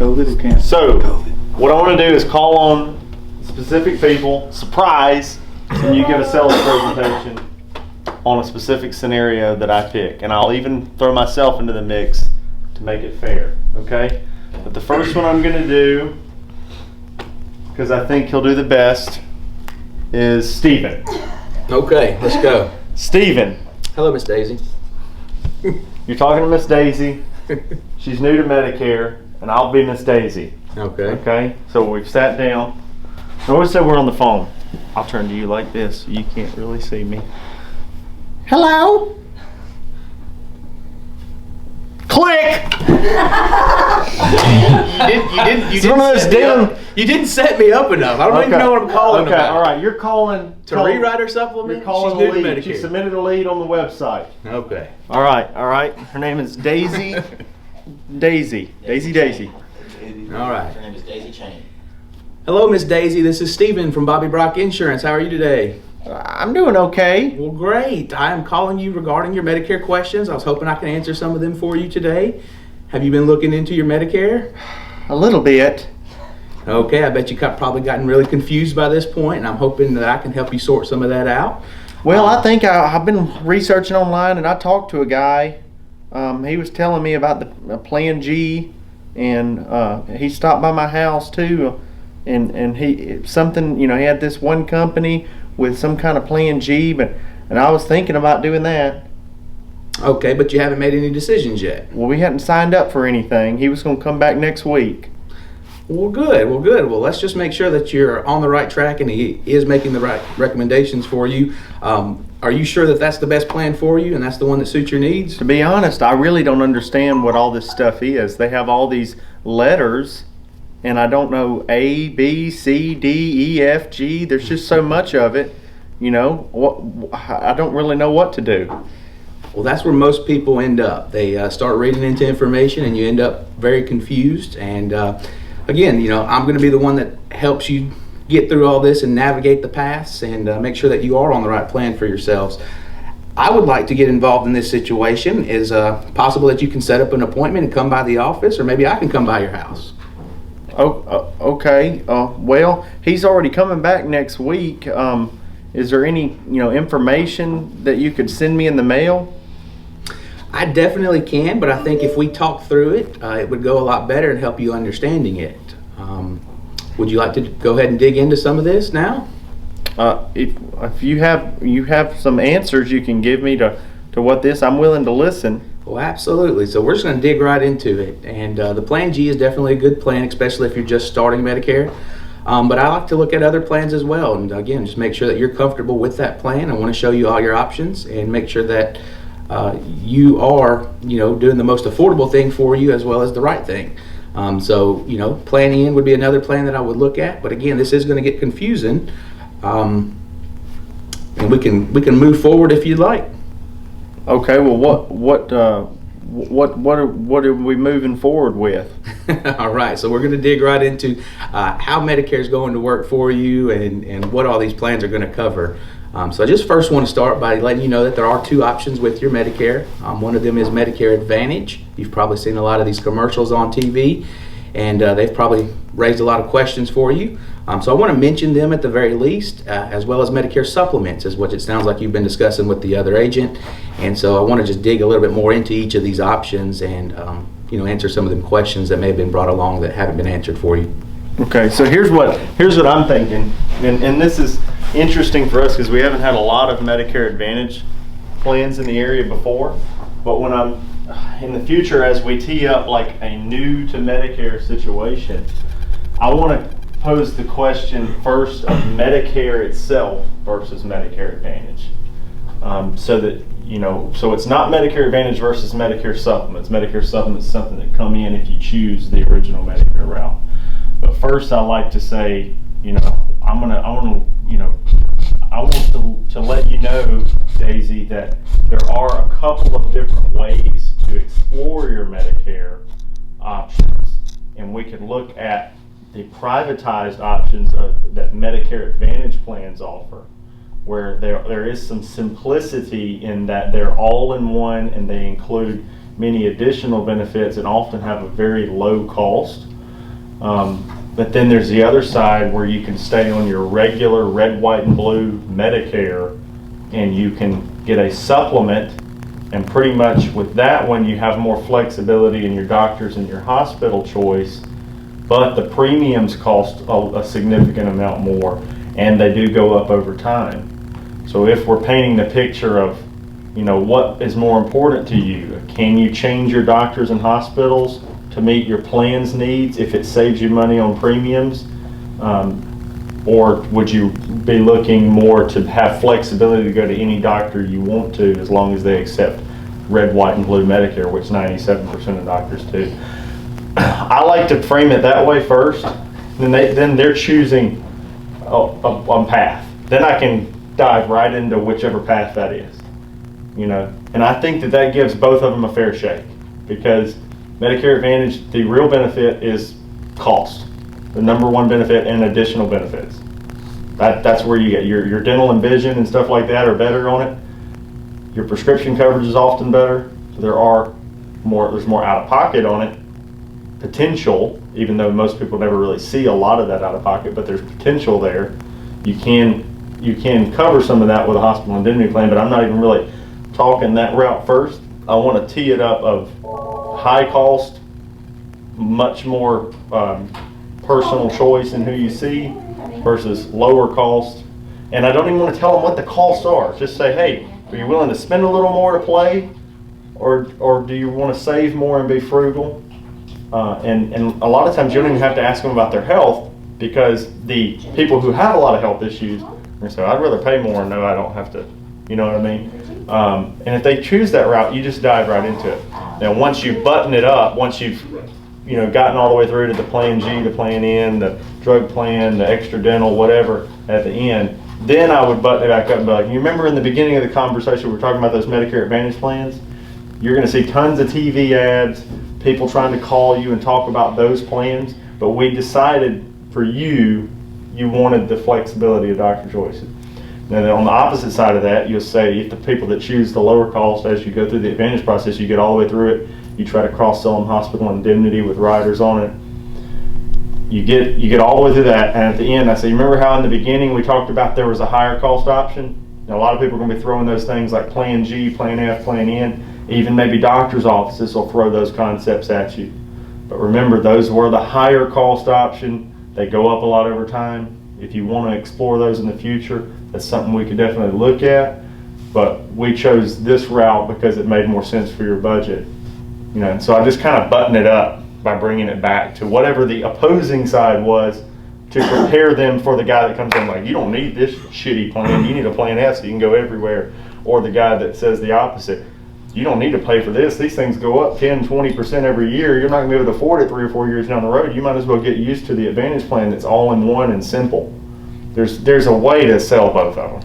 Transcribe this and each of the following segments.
COVID or cancer? So, what I want to do is call on specific people, surprise, and you give a sales presentation on a specific scenario that I pick. And I'll even throw myself into the mix to make it fair, okay? But the first one I'm going to do, because I think he'll do the best, is Stephen. Okay, let's go. Stephen. Hello, Miss Daisy. You're talking to Miss Daisy. She's new to Medicare, and I'll be Miss Daisy. Okay. Okay, so we've sat down. Notice that we're on the phone. I'll turn to you like this so you can't really see me. Hello? Click! You didn't set me up enough. I don't even know what I'm calling Okay, about. all right, you're calling To rewrite her supplement? You're calling She's a new to lead. Medicare. She submitted a lead on the website. Okay. All right. Her name is Daisy. Daisy. All right. Her name is Daisy Chain. Hello, Miss Daisy. This is Stephen from Bobby Brock Insurance. How are you today? I'm doing okay. Well, great. I am calling you regarding your Medicare questions. I was hoping I can answer some of them for you today. Have you been looking into your Medicare? A little bit. Okay, I bet you probably gotten really confused by this point, and I'm hoping that I can help you sort some of that out. Well, I think I've been researching online, and I talked to a guy. He was telling me about the Plan G, and he stopped by my house too. And he had this one company with some kind of Plan G, and I was thinking about doing that. Okay, but you haven't made any decisions yet. Well, we hadn't signed up for anything. He was going to come back next week. Well, good. Well, let's just make sure that you're on the right track and he is making the right recommendations for you. Are you sure that that's the best plan for you and that's the one that suits your needs? To be honest, I really don't understand what all this stuff is. They have all these letters, and I don't know A, B, C, D, E, F, G. There's just so much of it. I don't really know what to do. Well, that's where most people end up. They start reading into information and you end up very confused. And again, I'm going to be the one that helps you get through all this and navigate the paths and make sure that you are on the right plan for yourselves. I would like to get involved in this situation. Is possible that you can set up an appointment and come by the office, or maybe I can come by your house? Okay. Well, he's already coming back next week. Is there any information that you could send me in the mail? I definitely can, but I think if we talk through it, it would go a lot better and help you understanding it. Would you like to go ahead and dig into some of this now? If you have some answers you can give me to what this, I'm willing to listen. Well, absolutely. So we're just going to dig right into it. And the Plan G is definitely a good plan, especially if you're just starting Medicare. But I like to look at other plans as well. And again, just make sure that you're comfortable with that plan. I want to show you all your options and make sure that you are, doing the most affordable thing for you as well as the right thing. Plan N would be another plan that I would look at. But again, this is going to get confusing. And we can move forward if you'd like. Okay. Well, what are we moving forward with? All right, so we're going to dig right into how Medicare is going to work for you and what all these plans are going to cover. So I just first want to start by letting you know that there are two options with your Medicare. One of them is Medicare Advantage. You've probably seen a lot of these commercials on TV, and they've probably raised a lot of questions for you. So I want to mention them at the very least, as well as Medicare Supplements, is what it sounds like you've been discussing with the other agent. And so I want to just dig a little bit more into each of these options and answer some of them questions that may have been brought along that haven't been answered for you. Okay, so here's what I'm thinking, and this is interesting for us because we haven't had a lot of Medicare Advantage plans in the area before. But when I'm in the future, as we tee up like a new to Medicare situation, I want to pose the question first of Medicare itself versus Medicare Advantage, so that so it's not Medicare Advantage versus Medicare Supplements. Medicare Supplements is something that come in if you choose the original Medicare route. But first, I like to say, I want to let you know, Daisy, that there are a couple of different ways to explore your Medicare options, and we could look at the privatized options that Medicare Advantage plans offer, where there is some simplicity in that they're all in one and they include many additional benefits and often have a very low cost. But then there's the other side where you can stay on your regular red, white, and blue Medicare, and you can get a supplement. And pretty much with that one, you have more flexibility in your doctors and your hospital choice, but the premiums cost a significant amount more, and they do go up over time. So if we're painting the picture of, what is more important to you, can you change your doctors and hospitals to meet your plan's needs if it saves you money on premiums? Or would you be looking more to have flexibility to go to any doctor you want to, as long as they accept red, white, and blue Medicare, which 97% of doctors do? I like to frame it that way first. Then they're choosing a path. Then I can dive right into whichever path that is. And I think that gives both of them a fair shake, because Medicare Advantage, the real benefit is cost. The number one benefit and additional benefits. That's where you get your dental and vision and stuff like that are better on it. Your prescription coverage is often better. So there's more out of pocket on it. Potential, even though most people never really see a lot of that out of pocket, but there's potential there. You can cover some of that with a hospital indemnity plan, but I'm not even really talking that route first. I want to tee it up of high cost, much more personal choice in who you see, versus lower cost. And I don't even want to tell them what the costs are. Just say, hey, are you willing to spend a little more to play, or do you want to save more and be frugal? And a lot of times you don't even have to ask them about their health, because the people who have a lot of health issues are going to say, I'd rather pay more and know I don't have to, you know what I mean? And if they choose that route, you just dive right into it. Now, once you button it up, once you've gotten all the way through to the plan G, the plan N, the drug plan, the extra dental, whatever at the end, then I would button it back up and be like, you remember in the beginning of the conversation we were talking about those Medicare Advantage plans? You're going to see tons of TV ads, people trying to call you and talk about those plans, but we decided for you wanted the flexibility of doctor choices. Now, then on the opposite side of that, you'll say if the people that choose the lower cost, as you go through the Advantage process, you get all the way through it, you try to cross-sell them hospital indemnity with riders on it. You get all the way through that, and at the end I say, remember how in the beginning we talked about there was a higher cost option? Now, a lot of people are going to be throwing those things like Plan G, Plan F, Plan N. Even maybe doctor's offices will throw those concepts at you. But remember, those were the higher cost option. They go up a lot over time. If you want to explore those in the future, that's something we could definitely look at. But we chose this route because it made more sense for your budget. And so I just kind of button it up by bringing it back to whatever the opposing side was, to prepare them for the guy that comes in like, you don't need this shitty plan, you need a plan F so you can go everywhere. Or the guy that says the opposite, you don't need to pay for this, these things go up 10-20% every year, you're not going to be able to afford it 3 or 4 years down the road, you might as well get used to the Advantage plan that's all in one and simple. There's a way to sell both of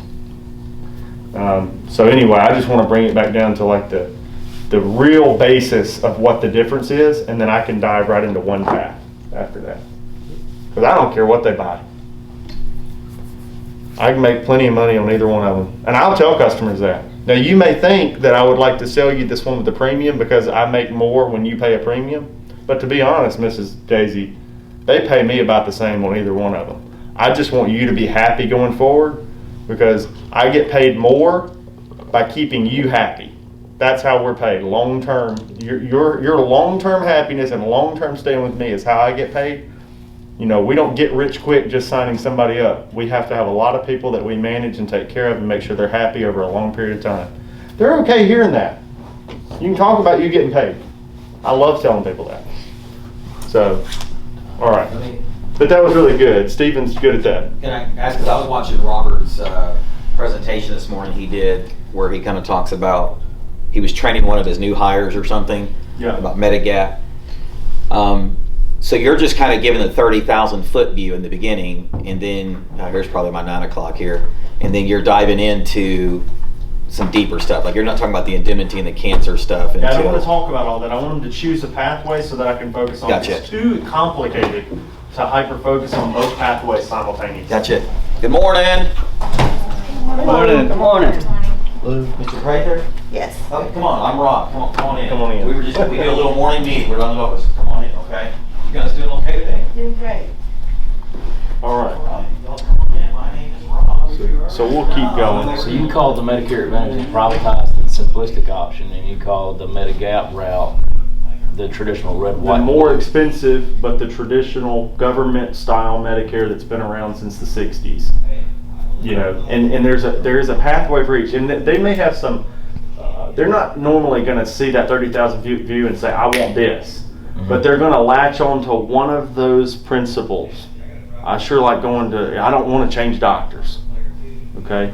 them. So anyway, I just want to bring it back down to like the real basis of what the difference is, and then I can dive right into one path after that. Because I don't care what they buy. I can make plenty of money on either one of them. And I'll tell customers that. Now, you may think that I would like to sell you this one with the premium because I make more when you pay a premium. But to be honest, Mrs. Daisy, they pay me about the same on either one of them. I just want you to be happy going forward, because I get paid more by keeping you happy. That's how we're paid long term. Your long term happiness and long term staying with me is how I get paid. We don't get rich quick just signing somebody up. We have to have a lot of people that we manage and take care of and make sure they're happy over a long period of time. They're okay hearing that. You can talk about you getting paid. I love telling people that. So, all right. But that was really good. Steven's good at that. Can I ask, because I was watching Robert's presentation this morning he did, where he kind of talks about, he was training one of his new hires or something, about Medigap. So you're just kind of giving the 30,000 foot view in the beginning, and then, here's probably my 9 o'clock here, and then you're diving into some deeper stuff. Like, you're not talking about the indemnity and the cancer stuff. Yeah, I don't want to talk about all that. I want them to choose a pathway so that I can focus on Gotcha. It's too complicated to hyper-focus on both pathways simultaneously. Gotcha. Good morning. Good morning. Good morning. Mr. Prather? Yes. Okay, come on, I'm Rob. Come on in. Come on in. We do a little morning meeting. We're on the office. Come on in, okay? You guys doing okay today? Doing great. All right. Y'all come on in. My name is Rob. So we'll keep going. So you call the Medicare Advantage the privatized and simplistic option, and you call the Medigap route the traditional red, The white, more blue. expensive, but the traditional government-style Medicare that's been around since the '60s. You know, and there is a pathway for each, and they may have some. They're not normally going to see that 30,000 view and say, "I want this," but they're going to latch on to one of those principles. I sure like going to. I don't want to change doctors, okay,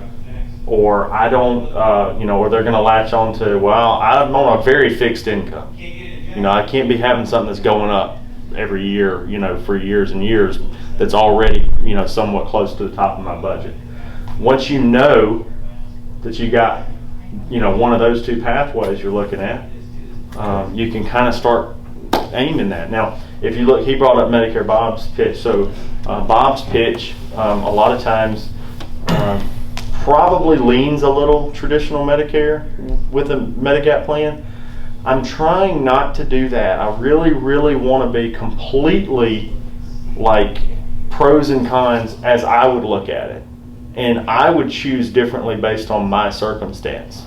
or I don't. Or they're going to latch on to. Well, I'm on a very fixed income. You know, I can't be having something that's going up every year. You know, for years and years. That's already somewhat close to the top of my budget. Once you know that you got one of those two pathways you're looking at, you can kind of start aiming that. Now, if you look, he brought up Medicare Bob's pitch. So Bob's pitch a lot of times probably leans a little traditional Medicare with a Medigap plan. I'm trying not to do that. I really, really want to be completely like pros and cons as I would look at it. And I would choose differently based on my circumstance.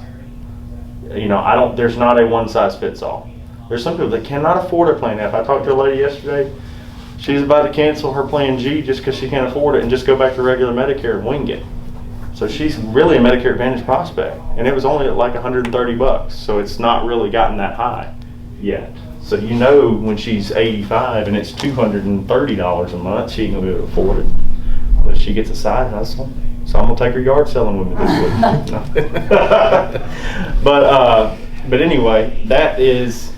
There's not a one size fits all. There's some people that cannot afford a plan F. I talked to a lady yesterday. She's about to cancel her plan G just because she can't afford it and just go back to regular Medicare and wing it. So she's really a Medicare Advantage prospect. And it was only at like $130. So it's not really gotten that high yet. So when she's 85 and it's $230 a month, she ain't gonna be able to afford it. Unless she gets a side hustle. So I'm gonna take her yard selling with me this week. But anyway, that's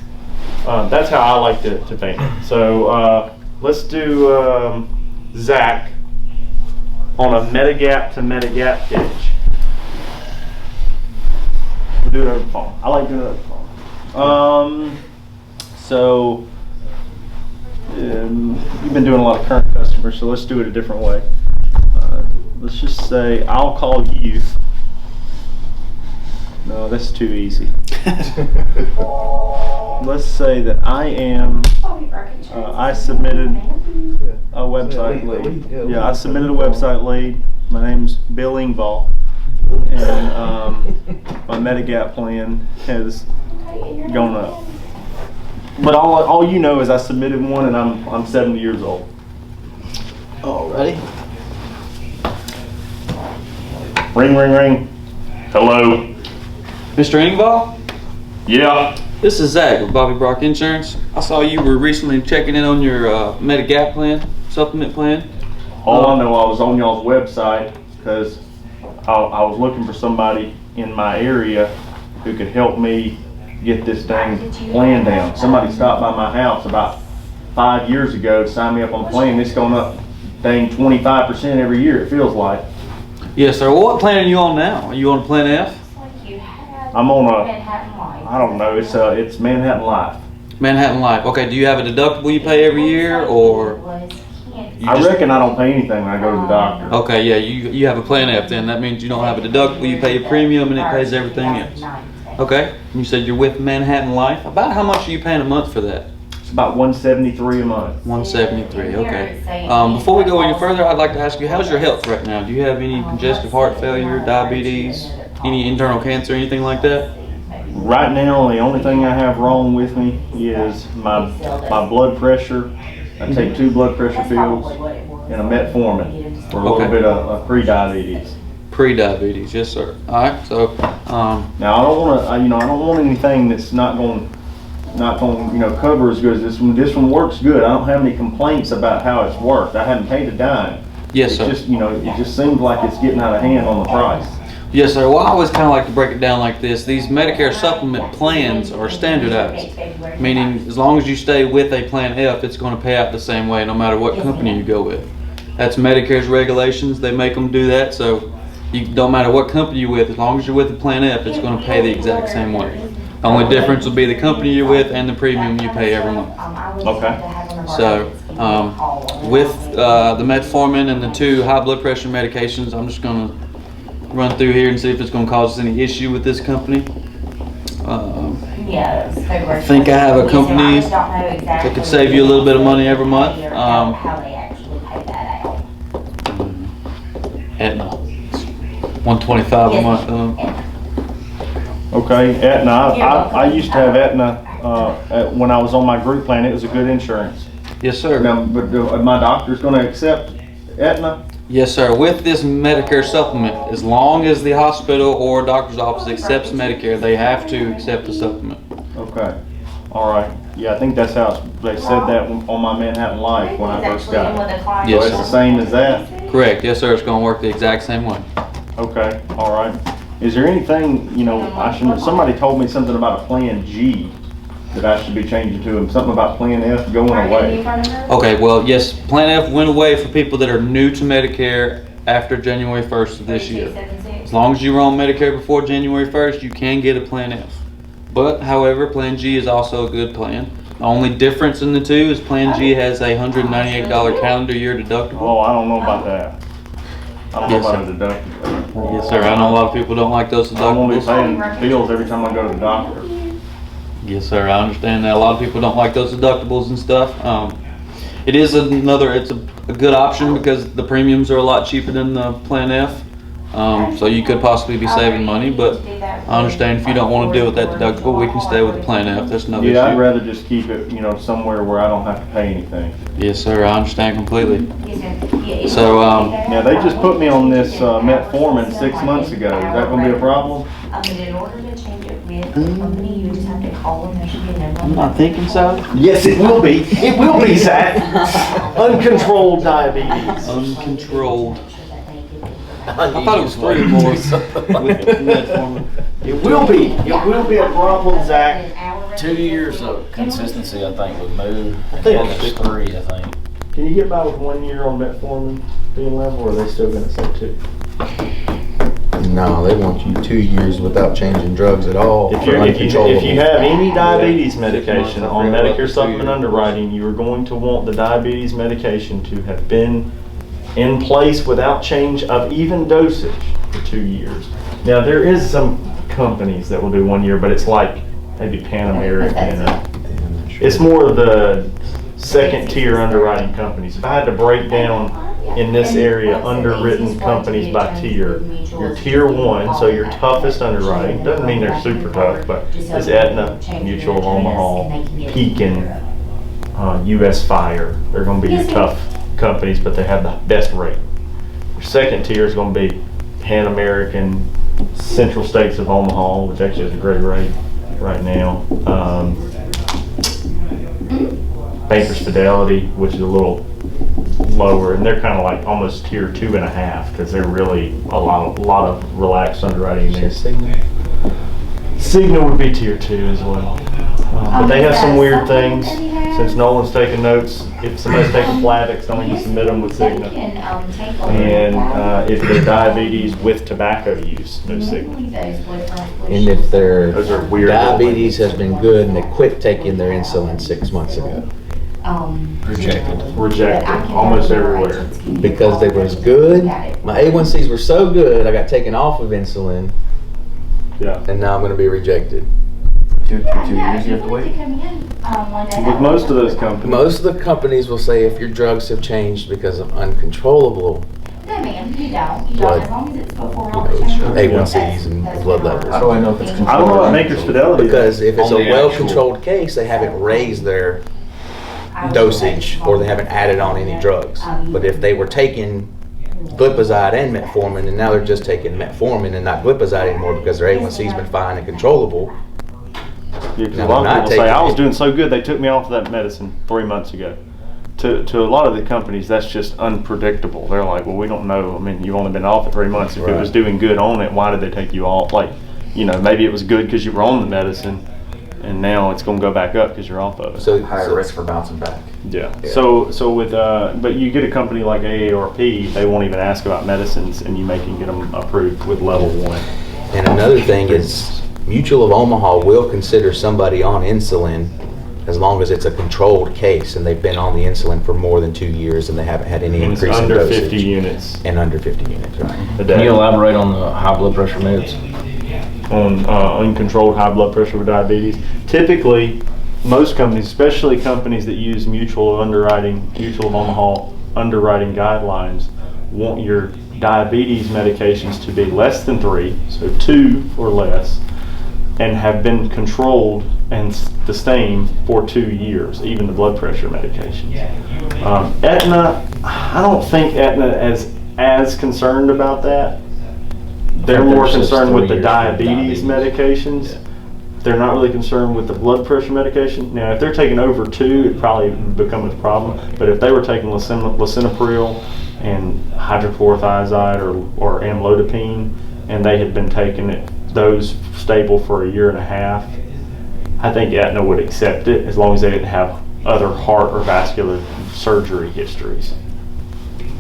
how I like to paint it. So let's do Zach on a Medigap to Medigap pitch. We'll do it over the phone. I like doing it over the phone. So you've been doing a lot of current customers, so let's do it a different way. Let's just say I'll call you. No, that's too easy. Let's say that I am. I submitted a website lead. Yeah, I submitted a website lead. My name's Bill Engvall, and my Medigap plan has gone up. But all you know is I submitted one, and I'm 70 years old. Alrighty. Ring, ring, ring. Hello. Mr. Engvall, Yeah. this is Zach with Bobby Brock Insurance. I saw you were recently checking in on your Medigap plan, supplement plan. All I know, I was on y'all's website because I was looking for somebody in my area who could help me get this dang plan down. Somebody stopped by my house about 5 years ago to sign me up on the plan. It's going up dang 25% every year, it feels like. Yes, sir. Well, what plan are you on now? Are you on plan F? I'm on I don't know, it's Manhattan Life. Manhattan Life. Okay, do you have a deductible you pay every year, or? I reckon I don't pay anything when I go to the doctor. Okay, yeah, you have a plan F then. That means you don't have a deductible, you pay a premium, and it pays everything else. Okay, you said you're with Manhattan Life. About how much are you paying a month for that? It's about $173 a month. $173, okay. Before we go any further, I'd like to ask you, how's your health right now? Do you have any congestive heart failure, diabetes, any internal cancer, anything like that? Right now, the only thing I have wrong with me is my blood pressure. I take 2 blood pressure pills and a metformin for a little bit of pre-diabetes. Pre-diabetes, yes, sir. All right, so now I don't want to, I don't want anything that's not going cover as good as this one. This one works good. I don't have any complaints about how it's worked. I haven't paid a dime. Yes, it's sir. Just it just seems like it's getting out of hand on the price. Yes, sir. Well, I always kind of like to break it down like this. These Medicare supplement plans are standardized, meaning as long as you stay with a plan F, it's going to pay out the same way no matter what company you go with. That's Medicare's regulations. They make them do that, so you don't matter what company you're with, as long as you're with a plan F, it's going to pay the exact same way. The only difference will be the company you're with and the premium you pay every month. Okay. So with the metformin and the 2 high blood pressure medications, I'm just going to run through here and see if it's going to cause us any issue with this company. Yeah, it's February. I think I have a 20th. company I just don't know exactly that could save you a little bit of money every month. How they actually pay that out. Aetna, $125 a month. Okay, Aetna, You're welcome. I used to have Aetna, when I was on my group plan, it was a good insurance. Yes, sir. Now, but my doctor's gonna accept Aetna? Yes, sir. With this Medicare supplement, as long as the hospital or doctor's office accepts Medicare, they have to accept the supplement. Okay, all right. Yeah, I think that's how they said that on my Manhattan Life when I first got it. So Yes, it's sir. the same as that? Correct. Yes, sir. It's going to work the exact same way. Okay, all right. Is there anything, somebody told me something about a Plan G that I should be changing to, and something about Plan F going away. Okay, well, yes, Plan F went away for people that are new to Medicare after January 1st of this year. As long as you were on Medicare before January 1st, you can get a Plan F. But, however, Plan G is also a good plan. The only difference in the two is Plan G has a $198 calendar year deductible. Oh, I don't know about that. I don't know Yes, about a deductible. Yes, sir. I know a lot of people don't like those I won't be deductibles. paying bills every time I go to the doctor. Yes, sir. I understand that. A lot of people don't like those deductibles and stuff. It is it's a good option because the premiums are a lot cheaper than the Plan F. So you could possibly be saving money, but I understand if you don't want to deal with that deductible, we can stay with the Plan F. That's no Yeah, I'd issue. rather just keep it, somewhere where I don't have to pay anything. Yes, sir. I understand completely. So, So, Now, they just put me on this metformin 6 months ago. Is that gonna be a problem? But in order to change it with the company, you just have to call them, there should be a number. I'm not thinking so. Yes, it will be. It will be, Zach. Uncontrolled diabetes. Uncontrolled. I thought it was 3 or more with metformin. It will be. It will be a problem, Zach. 2 years of consistency, I think, would move. I think think it's 3, I think. Can you get by with 1 year on metformin being level, or are they still gonna say 2? No, they want you 2 years without changing drugs at all. If for you uncontrollable. have any diabetes medication on Medicare supplement underwriting, you are going to want the diabetes medication to have been in place without change of even dosage for 2 years. Now, there is some companies that will do 1 year, but it's like maybe Pan American. It's more of the second tier underwriting companies. If I had to break down in this area underwritten companies by tier, your tier 1, so your toughest underwriting, doesn't mean they're super tough, but is Aetna, Mutual of Omaha, Pekin, US Fire. They're going to be your tough companies, but they have the best rate. Your second tier is going to be Pan American, Central States of Omaha, which actually has a great rate right now. Bankers Fidelity, which is a little lower, and they're kind of like almost tier 2.5 because they're really a lot of relaxed underwriting there. Cigna would be tier 2 as well. But they have some weird things. Since Nolan's taking notes, if somebody's taking Plavix, don't even submit them with Cigna. And if they're diabetes with tobacco use, no Cigna. And if their Those are weird. diabetes has been good and they quit taking their insulin 6 months ago Rejected, almost everywhere. because they was good. My A1Cs were so good, I got taken off of insulin, Yeah. and now I'm going to be rejected. 2 years you have to wait? With most of those companies. Most of the companies will say if your drugs have changed because of uncontrollable No, ma'am, you don't. You Blood. don't, as long as it's before all You know, the changes. A1Cs and blood levels. How do I know if it's controlled? I don't know about Bankers Fidelity. Because if it's a On the well-controlled case, they haven't raised their dosage or they haven't added on any drugs. But if they were taking glipizide and metformin and now they're just taking metformin and not glipizide anymore because their A1C's been fine and controllable, Yeah, 'cause No, a lot I'm of not people say, taking I was it. doing so good, they took me off of that medicine 3 months ago. To a lot of the companies, that's just unpredictable. They're like, well, we don't know. I mean, you've only been off for 3 months. If it Right. was doing good on it, why did they take you off? Like, maybe it was good because you were on the medicine, and now it's going to go back up because you're off of it. so Higher risk for bouncing back. Yeah. Yeah. So with but you get a company like AARP, they won't even ask about medicines, and you can get them approved with level 1. And another thing is, Mutual of Omaha will consider somebody on insulin as long as it's a controlled case and they've been on the insulin for more than 2 years and they haven't had any And it's increase in under dosage. 50 units And under 50 units, right? a Can you day. elaborate on the high blood pressure meds? on uncontrolled high blood pressure with diabetes. Typically, most companies, especially companies that use Mutual of Omaha underwriting guidelines, want your diabetes medications to be less than 3, so 2 or less, and have been controlled and the same for 2 years, even the blood pressure medications. Aetna, I don't think Aetna is as concerned about that. They're more concerned with the diabetes medications. Yeah. They're not really concerned with the blood pressure medication. Now, if they're taking over 2, it probably become a problem. But if they were taking lisinopril and hydrochlorothiazide or amlodipine, and they had been taking those stable for a year and a half, I think Aetna would accept it as long as they didn't have other heart or vascular surgery histories.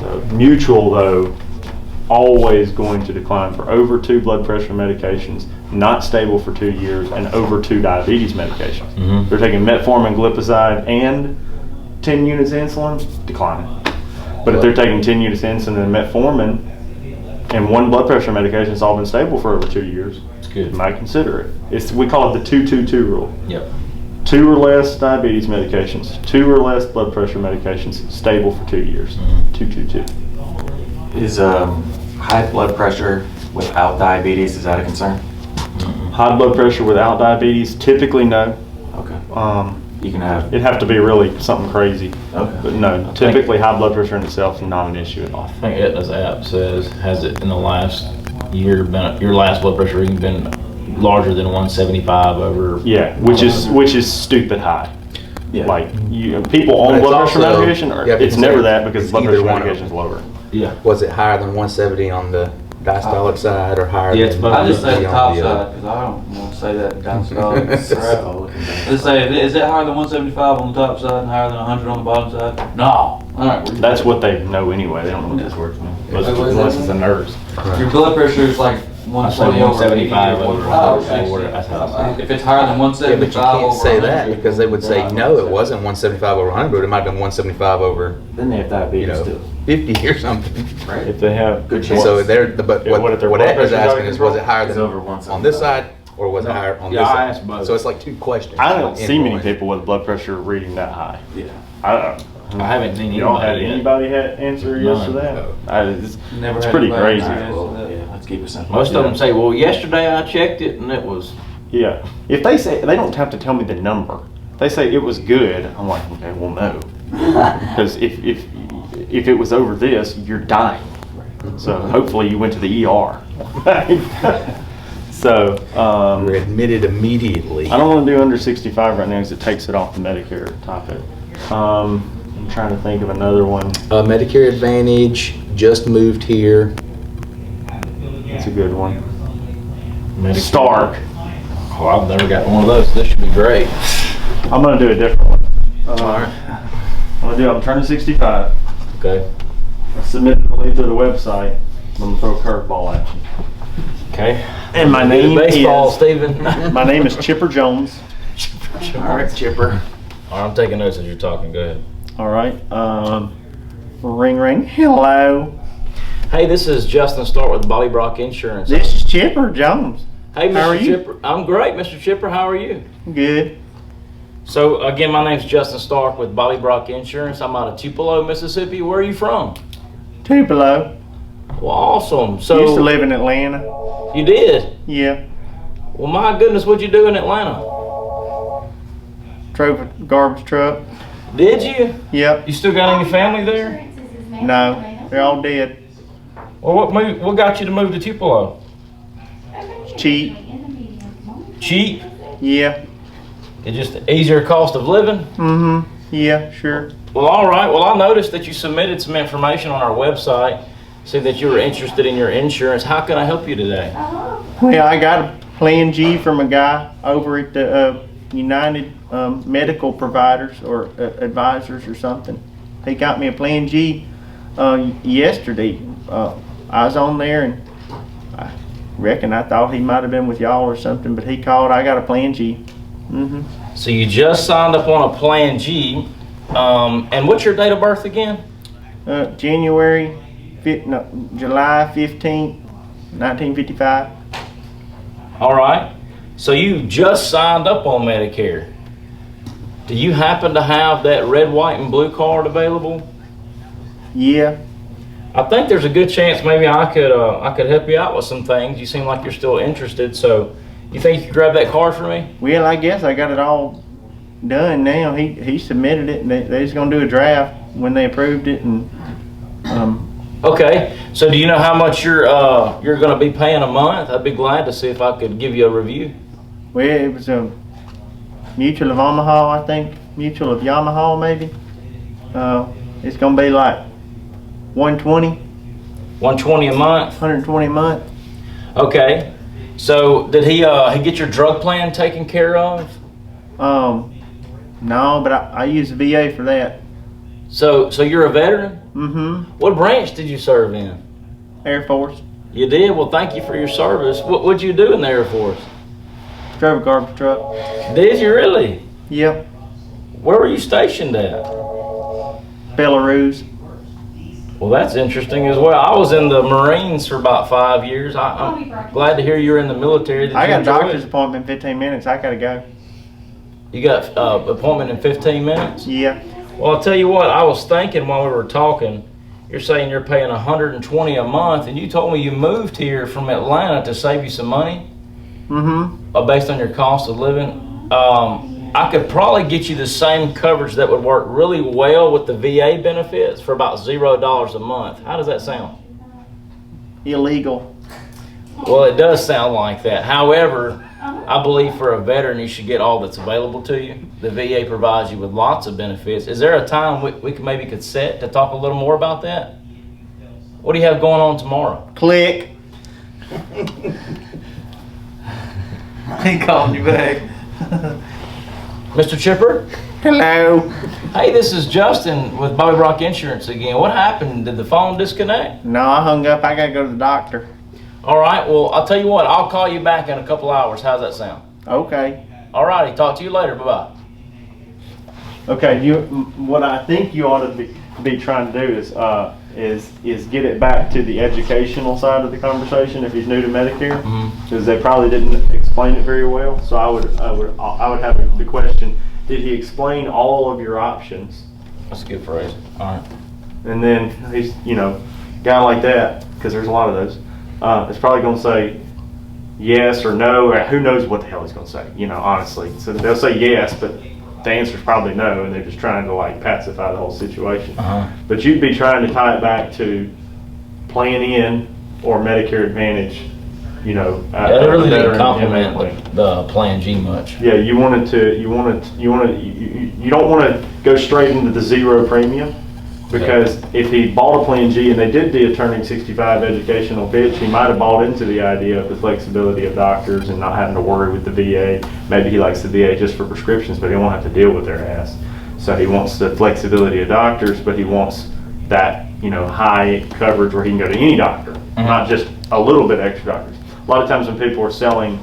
The Mutual, though, always going to decline for over 2 blood pressure medications, not stable for 2 years, and over 2 diabetes medications. Mm-hmm. They're taking metformin, glipizide, and 10 units of insulin, declining. But if they're taking 10 units of insulin and metformin and 1 blood pressure medication that's all been stable for over 2 years, it's good. You might consider it. We call it the 2-2-2 rule. Yep. 2 or less diabetes medications, 2 or less blood pressure medications, stable for 2 years. 2-2-2. Is high blood pressure without diabetes, is that a concern? High blood pressure without diabetes, typically no. Okay. You can have. It'd have to be really something crazy. Okay. But no, typically high blood pressure in itself is not an issue at all. I think Aetna's app says, has it in the last year been, your last blood pressure reading been larger than 175 over? Yeah, which is stupid high. Yeah. Like people on But blood it's pressure also- medication, it's never that because blood pressure medication is lower. Yeah. Was it higher than 170 on the diastolic side or higher Yeah, than I just say the on top the side because I don't want to say that diastolic. Let's say, is it higher than 175 on the top side and higher than 100 on the bottom side? No. All right. That's what they know anyway. They don't know what this works mean. Unless it's the nerves. Your blood pressure is like 120 over 175 over. If it's higher than 175 Yeah, but you can't over say 100, that because they would say no, it wasn't 175 over 100. It might have been 175 over Then they have diabetes too. 50 or something. Right. If they have Good chance. So they're but Yeah, what if their what blood Ed is pressure's asking out of is, was it control? higher It's than over 175. on this side or was it higher on this I side? asked both. So it's like 2 questions. I don't see many Invoice. people with blood pressure reading that high. Yeah. I haven't seen Y'all had anybody yet. anybody answer yes to None. that? Never It's had pretty anybody crazy. say Well, that. yeah, let's keep it simple. Most of them say, well, yesterday I checked it and it was. Yeah. If they say, they don't have to tell me the number. If they say it was good, I'm like, okay, well, no. Because if it was over this, you're dying. So hopefully you went to the ER. So, We're admitted immediately. I don't want to do under 65 right now because it takes it off the Medicare topic. I'm trying to think of another one. Medicare Advantage just moved here. That's a good one. Medicare. Stark. Oh, I've never got one of those. This should be great. I'm going to do a different one. I'm turning 65. Okay. I submitted a link to the website. I'm going to throw a curveball at you. Okay. And my name Baseball, is Stephen. my name is Chipper Jones. All right, Chipper. All right, I'm taking notes as you're talking. Go ahead. All right. Ring ring. Hello. Hey, this is Justin Stark with Bobby Brock Insurance. This is Chipper Jones. Hey, Mr. How are you? Chipper. I'm great, Mr. Chipper. How are you? Good. So, again, my name's Justin Stark with Bobby Brock Insurance. I'm out of Tupelo, Mississippi. Where are you from? Tupelo. Well, awesome. So, Used to live in Atlanta. you did? Yeah. Well, my goodness, what'd you do in Atlanta? Drove a garbage truck. Did you? Yep. You still got any family there? No. They're all dead. Well, what got you to move to Tupelo? Cheap. Cheap? Yeah. It's just the easier cost of living? Mm-hmm. Yeah, sure. Well, all right. Well, I noticed that you submitted some information on our website. See that you were interested in your insurance. How can I help you today? Well, I got a Plan G from a guy over at the United Medical Providers or Advisors or something. He got me a Plan G yesterday. I was on there and I reckon I thought he might have been with y'all or something, but he called. I got a Plan G. Mm-hmm. So you just signed up on a Plan G. And what's your date of birth again? July 15th, 1955. All right. So you just signed up on Medicare. Do you happen to have that red, white, and blue card available? Yeah. I think there's a good chance maybe I could help you out with some things. You seem like you're still interested, so you think you could grab that card for me? Well, I guess I got it all done now. He submitted it, and they just gonna do a draft when they approved it, and Okay. So do you know how much you're going to be paying a month? I'd be glad to see if I could give you a review. well, it was a Mutual of Omaha, I think, Mutual of Yamaha, maybe. It's gonna be like 120, $120 a month. 120 a month. Okay. So did he get your drug plan taken care of? No, but I use the VA for that. So you're a veteran? Mm-hmm. What branch did you serve in? Air Force. You did? Well, thank you for your service. What'd you do in the Air Force? Drove a garbage truck. Did you really? Yep. Where were you stationed at? Belarus. Well, that's interesting as well. I was in the Marines for about 5 years. I'm glad to hear you're in the military. Did I you got a enjoy doctor's it? appointment in 15 minutes. I gotta go. You got appointment in 15 minutes? Yeah. Well, I'll tell you what, I was thinking while we were talking, you're saying you're paying $120 a month, and you told me you moved here from Atlanta to save you some money Mm-hmm. based on your cost of living. I could probably get you the same coverage that would work really well with the VA benefits for about $0 a month. How does that sound? Illegal. Well, it does sound like that. However, I believe for a veteran, you should get all that's available to you. The VA provides you with lots of benefits. Is there a time we could set to talk a little more about that? What do you have going on tomorrow? Click. He called you back. Mr. Chipper? Hello. Hey, this is Justin with Bobby Brock Insurance again. What happened? Did the phone disconnect? No, I hung up. I gotta go to the doctor. All right, well, I'll tell you what. I'll call you back in a couple hours. How's that sound? Okay. All righty, talk to you later. Bye-bye. Okay. What I think you ought to be trying to do is get it back to the educational side of the conversation if he's new to Medicare, because they probably didn't explain it very well. So I would have the question: did he explain all of your options? That's a good phrase. All right. And then he's, guy like that, because there's a lot of those, is probably going to say yes or no. Or who knows what the hell he's going to say, honestly. So they'll say yes, but the answer's probably no, and they're just trying to pacify the whole situation. But you'd be trying to tie it back to Plan N or Medicare Advantage, Yeah, it really didn't compliment the Plan G much. Yeah, you don't want to go straight into the zero premium, because if he bought a Plan G and they did the turning 65 educational pitch, he might have bought into the idea of the flexibility of doctors and not having to worry with the VA. Maybe he likes the VA just for prescriptions, but he won't have to deal with their ass. So he wants the flexibility of doctors, but he wants that, high coverage where he can go to any doctor, not just a little bit extra doctors. A lot of times when people are selling,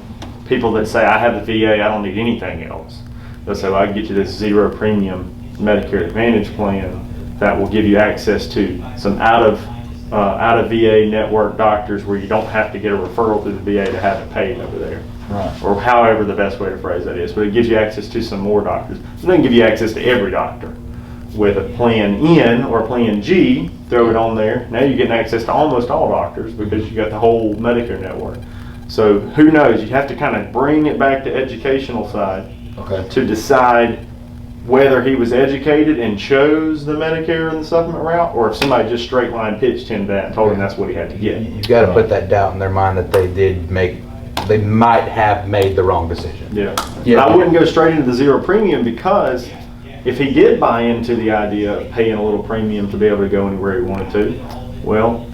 people that say, I have the VA, I don't need anything else, they'll say, well, I can get you this zero premium Medicare Advantage plan that will give you access to some out of VA network doctors where you don't have to get a referral through the VA to have it paid over there. Right. Or however the best way to phrase that is. But it gives you access to some more doctors. It doesn't give you access to every doctor. With a Plan N or Plan G, throw it on there. Now you're getting access to almost all doctors because you got the whole Medicare network. So who knows? You have to kind of bring it back to educational side to decide whether he was educated and chose the Medicare and the supplement route, or if somebody just straight line pitched him that and told him that's what he had to get. You've got to put that doubt in their mind that they might have made the wrong decision. Yeah. I wouldn't go straight into the zero premium, because if he did buy into the idea of paying a little premium to be able to go anywhere he wanted to, well,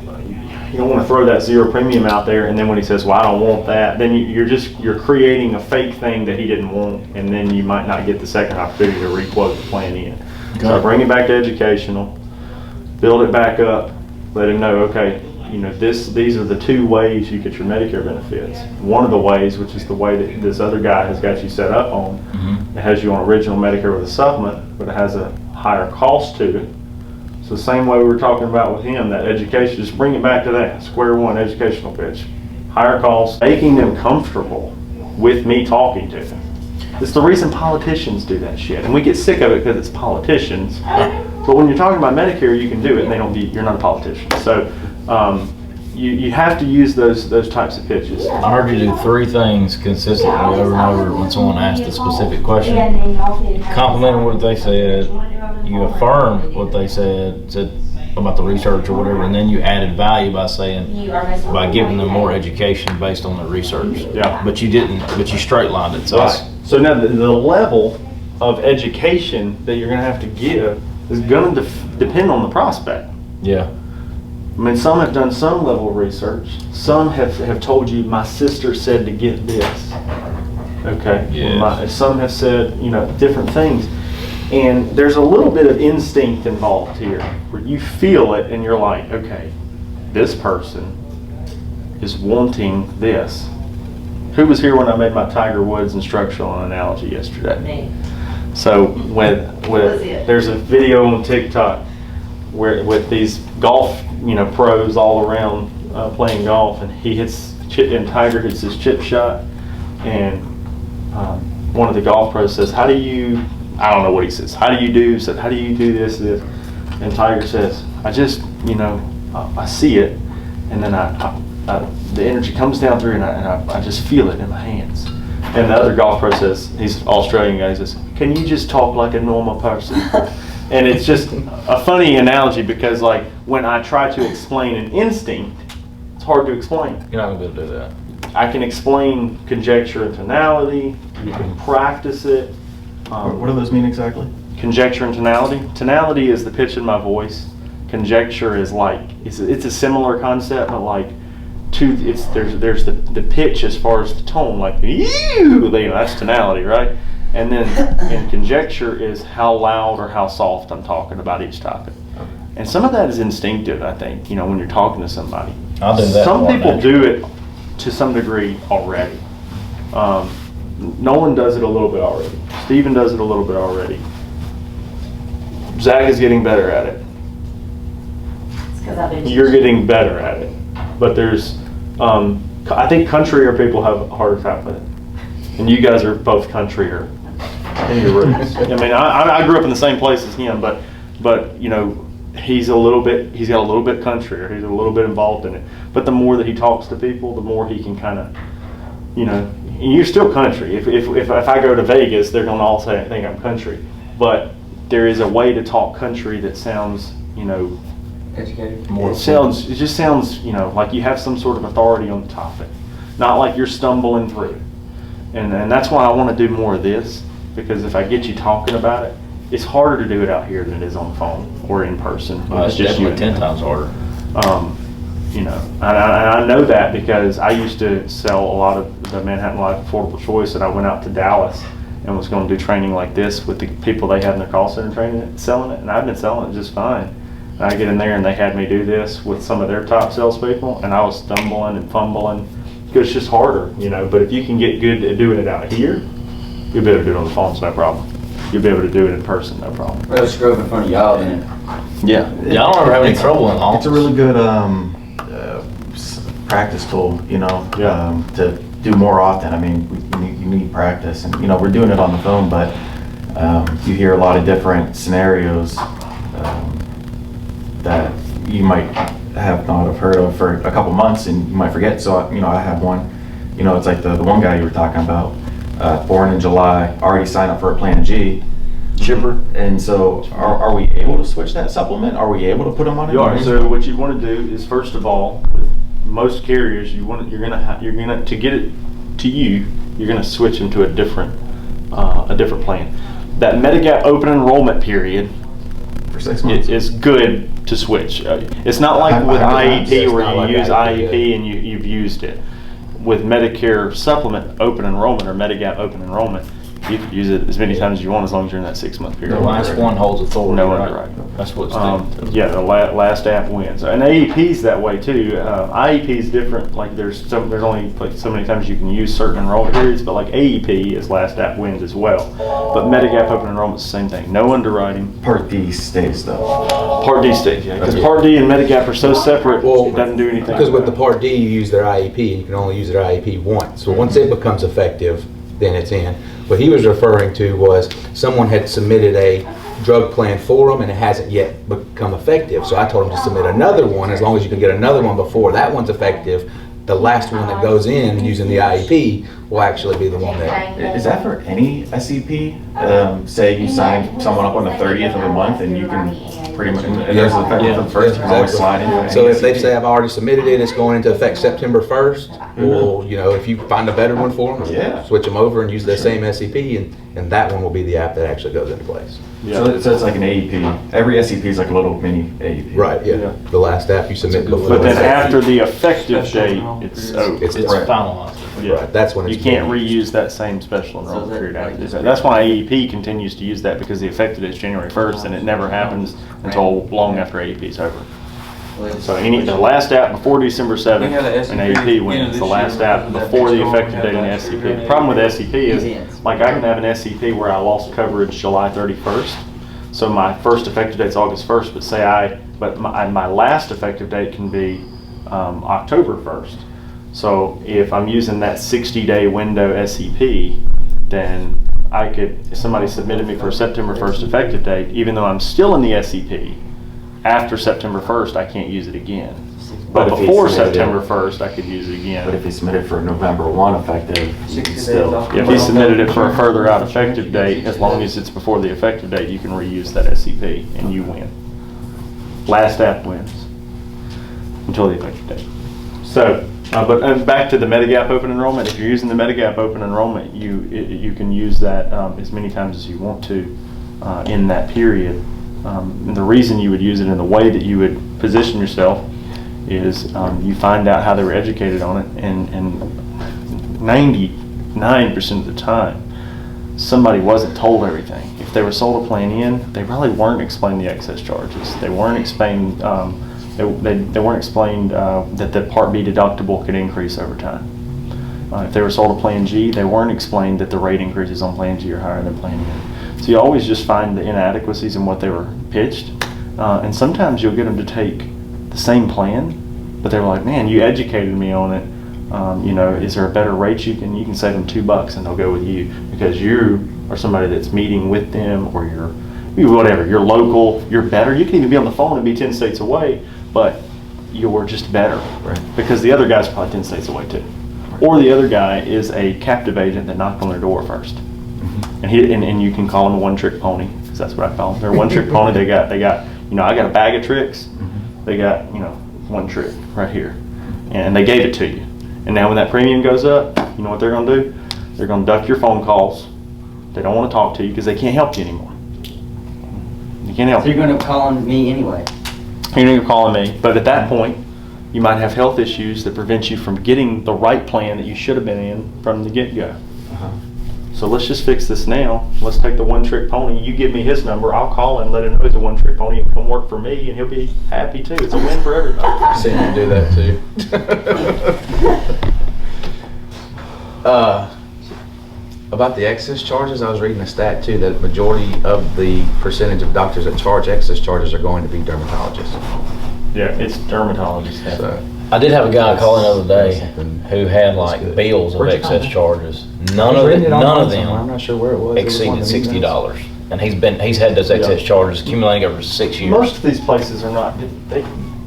you don't want to throw that zero premium out there, and then when he says, well, I don't want that, then you're creating a fake thing that he didn't want, and then you might not get the second opportunity to requote the Plan in. So bring it back to educational, build it back up, let him know, okay, these are the two ways you get your Medicare benefits. One of the ways, which is the way that this other guy has got you set up on, it has you on original Medicare with a supplement, but it has a higher cost to it. So the same way we were talking about with him, that education, just bring it back to that, square one educational pitch. higher costs, making them comfortable with me talking to them. It's the reason politicians do that shit, and we get sick of it because it's politicians. But when you're talking about Medicare, you can do it, and you're not a politician. So you have to use those types of pitches. I heard you do 3 things consistently over and over when someone asked a specific question. Complimented what they said, you affirmed what they said about the research or whatever, and then you added value by giving them more education based on the research. Yeah. But you straight lined it. So now the level of education that you're going to have to give is going to depend on the prospect. Yeah. I mean, some have done some level of research. Some have told you, my sister said to get this. Okay. Yes. Some have said, different things. And there's a little bit of instinct involved here where you feel it and you're like, okay, this person is wanting this. Who was here when I made my Tiger Woods instructional analogy yesterday? Me. So there's a video on TikTok where with these golf pros all around playing golf, and Tiger hits his chip shot, and one of the golf pros says, I don't know what he says. How do you do this? And Tiger says, I just, I see it, and then the energy comes down through, and I just feel it in my hands. And the other golf pro says, he's an Australian guy, he says, can you just talk like a normal person? And it's just a funny analogy because, like, when I try to explain an instinct, it's hard to explain. You're not going to be able to do that. I can explain conjecture and tonality. You can practice it. What do those mean exactly? Conjecture and tonality. Tonality is the pitch in my voice. Conjecture is like it's a similar concept, but like there's the pitch as far as the tone, like that's tonality, right? And then conjecture is how loud or how soft I'm talking about each topic. And some of that is instinctive, I think. When you're talking to somebody. I'll do that. Some people do it to some degree already. Nolan does it a little bit already. Steven does it a little bit already. Zach is getting better at it. It's 'cause I've been You're getting better at it. But there's, I think countryer people have a harder time with it. And you guys are both countryer in your roots. I mean, I grew up in the same place as him, but he's got a little bit countryer. He's a little bit involved in it. But the more that he talks to people, the more he can kind of, and you're still country. If I go to Vegas, they're gonna all think I'm country. But there is a way to talk country that sounds, Educated. it just sounds, like you have some sort of authority on the topic, not like you're stumbling through. And that's why I want to do more of this, because if I get you talking about it, it's harder to do it out here than it is on the phone or in person. It's definitely 10 times harder. I know that because I used to sell a lot of the Manhattan Life Affordable Choice, and I went out to Dallas and was going to do training like this with the people they had in their call center selling it, and I've been selling it just fine. And I get in there and they had me do this with some of their top salespeople, and I was stumbling and fumbling because it's just harder, But if you can get good at doing it out here, you'll be able to do it on the phone, it's no problem. You'll be able to do it in person, no problem. Well, screw up in front of y'all then. Yeah. Y'all don't ever have any trouble in the office. It's a really good practice tool, to do more often. I mean, you need practice, and we're doing it on the phone, but you hear a lot of different scenarios that you might have not have heard of for a couple months, and you might forget. So I have one. It's like the one guy you were talking about, born in July, already signed up for a Plan G. Chipper. And so, are we able to switch that supplement? Are we able to put them on it? You are. So what you want to do is, first of all, with most carriers, you're gonna to get it to you, you're gonna switch them to a different plan. That Medigap open enrollment period For 6 months. is good to switch. It's not like with IEP where you use IEP and you've used it. With Medicare supplement open enrollment or Medigap open enrollment, You could use it as many times as you want as long as you're in that 6-month period. The last one holds authority. No right? underwriting. That's what's Yeah, the last app wins. And AEP's that way too. IEP is different. Like there's only like so many times you can use certain enrollment periods, but like AEP is last app wins as well. But Medigap open enrollment's the same thing. No underwriting. Part D stays though. Part D stays, yeah. Because Part D and Medigap are so separate, it doesn't do anything. Because with the Part D, you use their IEP, and you can only use their IEP once. So once it becomes effective, then it's in. What he was referring to was someone had submitted a drug plan for them and it hasn't yet become effective. So I told him to submit another one, as long as you can get another one before that one's effective. The last one that goes in using the IEP will actually be the one that... Is that for any SEP? Say you sign someone up on the 30th of the month and you can pretty much, and there's an effective for the first, you can always slide into it. So if they say I've already submitted it, it's going into effect September 1st, well, you know, if you find a better one for them, switch them over and use the same SEP, and that one will be the app that actually goes into place. Yeah. So it's like an AEP. Every SEP is like a little mini AEP. Right, yeah. The last app you submit before. But then after the effective date, it's over. It's finalized. Yeah. Right, that's when it's... You can't reuse that same special enrollment period after this. That's why AEP continues to use that, because the effective date is January 1st, and it never happens until long after AEP is over. So the last app before December 7th, and AEP wins. The last app before the effective date in the SCP. The problem with SCP is, like I can have an SCP where I lost coverage July 31st. So my first effective date is August 1st, but my last effective date can be October 1st. So if I'm using that 60-day window SEP, then if somebody submitted me for a September 1st effective date, even though I'm still in the SEP, after September 1st, I can't use it again. But before September 1st, I could use it again. But if he submitted for November 1 effective, you can still... If he submitted it for a further out effective date, as long as it's before the effective date, you can reuse that SCP and you win. Last app wins until the effective date. So, but back to the Medigap open enrollment. If you're using the Medigap open enrollment, you can use that as many times as you want to in that period. And the reason you would use it in the way that you would position yourself is you find out how they were educated on it, and 99% of the time, somebody wasn't told everything. If they were sold a plan in, they really weren't explained the excess charges. They weren't explained. They weren't explained that the Part B deductible could increase over time. If they were sold a Plan G, they weren't explained that the rate increases on Plan G are higher than Plan E. So you always just find the inadequacies in what they were pitched, and sometimes you'll get them to take the same plan, but they were like, "Man, you educated me on it. You know, is there a better rate you can save them $2 and they'll go with you because you are somebody that's meeting with them, or you're whatever. You're local. You're better. You can even be on the phone and be 10 states away, but you're just better, Right. Because the other guy's probably 10 states away too, or the other guy is a captive agent that knocked on their door first, and you can call them a one-trick pony, because that's what I call them. They're a one-trick pony. They got I got a bag of tricks. They got one trick right here, and they gave it to you. And now when that premium goes up, you know what they're going to do? They're going to duck your phone calls. They don't want to talk to you because they can't help you anymore. You can't help. So you're going to call on me anyway. You're going to call me, but at that point, you might have health issues that prevent you from getting the right plan that you should have been in from the get-go. So let's just fix this now. Let's take the one-trick pony. You give me his number. I'll call him, let him know he's a one-trick pony, and come work for me, and he'll be happy too. It's a win for everybody. I've seen you do that too. About the excess charges, I was reading a stat too that majority of the percentage of doctors that charge excess charges are going to be dermatologists. Yeah, it's dermatologists. So, I did have a guy call the other day who had like bills of excess charges. None of them I'm not sure where it was. exceeded $60, and he's had those excess charges accumulating over 6 years. Most of these places are not.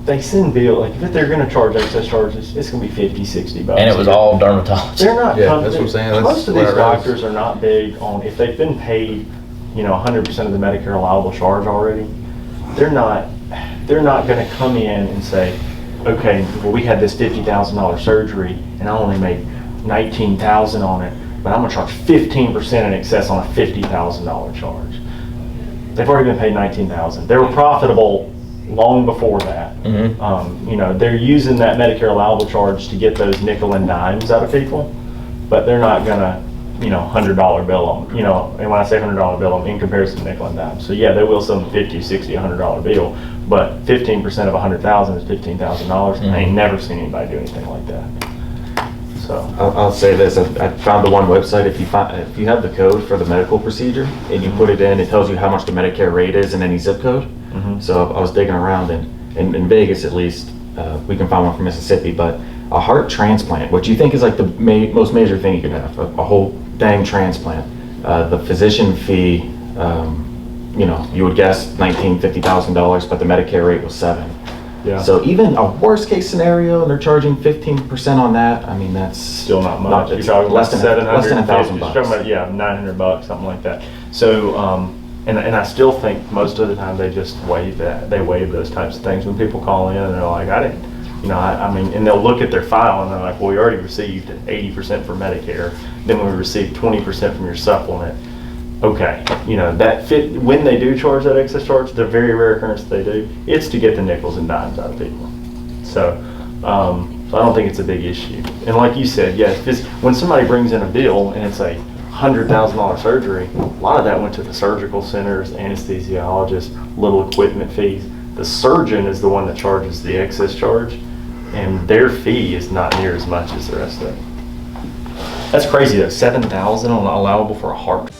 They send bill, like if they're going to charge excess charges, it's going to be $50, $60. And it was all dermatology. They're not. Yeah, that's what I'm saying. Most of these doctors are not big on, if they've been paid, 100% of the Medicare allowable charge already. They're not going to come in and say, okay, well, we had this $50,000 surgery and I only made $19,000 on it, but I'm going to charge 15% in excess on a $50,000 charge. They've already been paid $19,000. They were profitable long before that. They're using that Medicare allowable charge to get those nickel and dimes out of people, but they're not gonna $100 bill on, and when I say $100 bill, I'm in comparison to nickel and dime. So yeah, they will sell them $50, $60, $100 bill, but 15% of 100,000 is $15,000. I ain't never seen anybody do anything like that. So I'll say this, I found the one website, if you have the code for the medical procedure and you put it in, it tells you how much the Medicare rate is in any zip code. So I was digging around, and in Vegas at least, we can find one from Mississippi, but a heart transplant, which you think is like the most major thing you could have, a whole dang transplant. The physician fee, you would guess $19,000, $50,000, but the Medicare rate was $7,000. yeah, So even a worst case scenario, and they're charging 15% on that, I mean, that's still not much. You're it's talking less about than less than $1,000 You're talking about, yeah, $900, something like that. So, and I still think most of the time they just waive that. They waive those types of things when people call in and they're like, I didn't, I mean, and they'll look at their file and they're like, well, we already received 80% for Medicare, then we received 20% from your supplement. Okay, that fit, when they do charge that excess charge, the very rare occurrence they do, it's to get the nickels and dimes out of people. So, so I don't think it's a big issue. And like you said, yeah, when somebody brings in a bill and it's a $100,000 surgery, a lot of that went to the surgical centers, anesthesiologists, little equipment fees. The surgeon is the one that charges the excess charge, and their fee is not near as much as the rest of it. That's crazy though, $7,000 allowable for a heart.